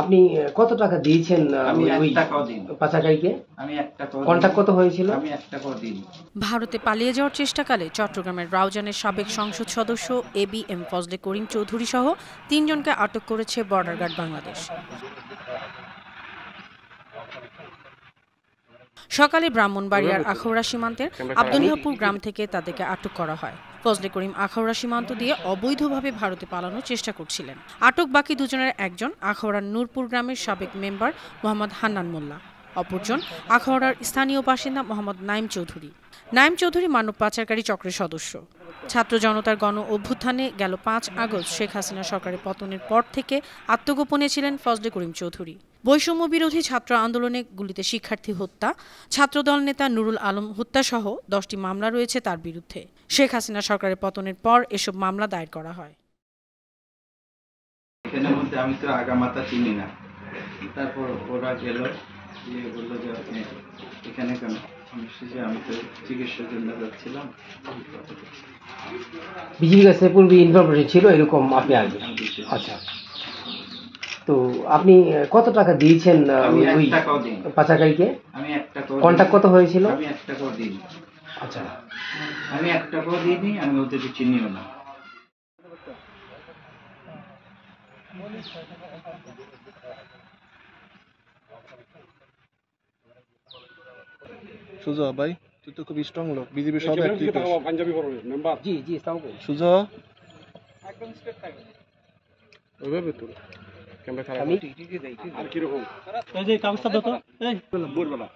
আপনি কত টাকা দিয়েছেন আমি ওই 1 টাকাও দিইনি। পাচারকারীকে? আমি 1 টাকাও কন্টাক্ট কত হয়েছিল? আমি 1 টাকাও দিইনি। ভারতে পালিয়ে যাওয়ার চেষ্টাকালে চট্টগ্রামের রাউজানের সাবেক সংসদ সদস্য এবিএম ফজলে করিম চৌধুরী সহ ৩ জনকে আটক করেছে বর্ডার গার্ড বাংলাদেশ। সকালে ব্রাহ্মণবাড়িয়ার আখাউড়া সীমান্তের আব্দুল্লাহপুর গ্রাম থেকে তাদেরকে আটক করা হয়। ফজলে করিম আখাউড়া সীমান্ত দিয়ে অবৈধভাবে ভারতে পালানোর চেষ্টা করছিলেন। আটক বাকি দুজনের একজন আখাউড়ার নূরপুর গ্রামের সাবেক মেম্বার মোহাম্মদ হান্নান মোল্লা, অপরজন আখাউড়ার স্থানীয় বাসিন্দা মোহাম্মদ নাইম চৌধুরী। নাইম চৌধুরী মানব পাচারকারী চক্রের সদস্য। ছাত্র জনতার গণ অভ্যুত্থানে গেল ৫ আগস্ট শেখ হাসিনা সরকারের পতনের পর থেকে আত্মগোপনে ছিলেন ফজলে করিম চৌধুরী। বৈষম্য বিরোধী ছাত্র আন্দোলনে গুলিতে শিক্ষার্থী হত্যা, ছাত্রদল নেতা নুরুল আলম হত্যাসহ ১০টি মামলা রয়েছে তার বিরুদ্ধে। শেখ হাসিনা সরকারের পতনের পর এসব মামলা দায়ের করা হয়। এখানের মধ্যে আমি তো আগামাথা চিনি না। তারপর ওরা গেল, গিয়ে বললো যে আপনি এখানে কেন? আমি তো চিকিৎসার জন্য যাচ্ছিলাম। বিজিবির কাছে পূর্বে ইনফরমেশন ছিল এরকম আপনি আসবেন? আচ্ছা, তো আপনি কত টাকা দিয়েছেন আমি 1 ওই টাকাও দিইনি। পাচারকারীকে? আমি 1 টাকাও কন্টাক্ট কত হয়েছিল? আমি 1 টাকাও দিইনি। আচ্ছা, আমি 1 টাকাও দিইনি, আমি ওদেরকে চিনিও না। সুজা ভাই, তুই তো খুব স্ট্রং লোক, বিজেপি সব অ্যাক্টিভ পাঞ্জাবি পড়বে মেম্বার। জি জি, সুজা একদম স্ট্রেট থাকে ওইভাবে তো ক্যামেরা খারাপ। আমি টিটিকে দেই আর কি রকম এই যে কাগজটা দাও তো, এই বলবো না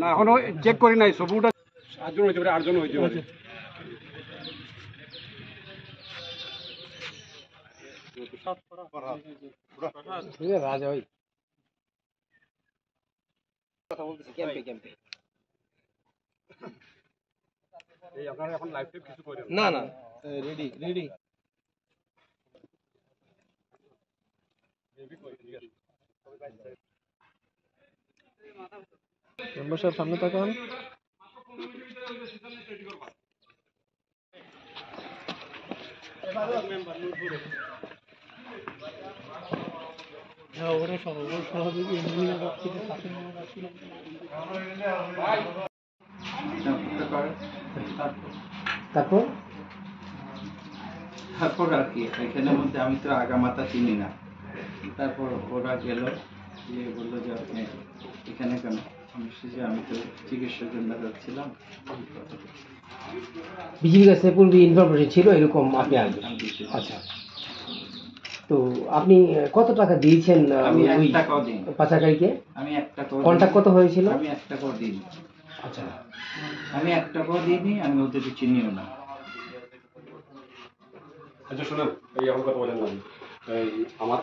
না, এখনো চেক করি নাই, সবুটা 8 জন হইতে পারে, 8 জন হইতে পারে। রাজা ভাই কথা বলতেছি ক্যাম্পে ক্যাম্পে। এই আপনারা এখন লাইভ টাইপ কিছু করেন না না, রেডি রেডি। মেম্বার সাহেব সামনে তাকান। তারপর তারপর আর কি, এখানের মধ্যে আমি তো আগামাথা চিনি না। তারপর ওরা গেল, গিয়ে বললো যে আপনি এখানে কেন? আমি তো চিকিৎসার জন্য যাচ্ছিলাম। বিজিবির কাছে পূর্বে ইনফরমেশন ছিল এরকম আপনি আসবেন? আচ্ছা, তো আপনি কত টাকা দিয়েছেন আমি 1 ওই টাকাও দিইনি। পাচারকারীকে? আমি 1 টাকাও কন্টাক্ট কত হয়েছিল? আমি 1 টাকাও দিইনি। আচ্ছা, আমি 1 টাকাও দিইনি, আমি ওদেরকে চিনিও না। আচ্ছা শুনুন, এই এখন কথা বলেন না, এই আমার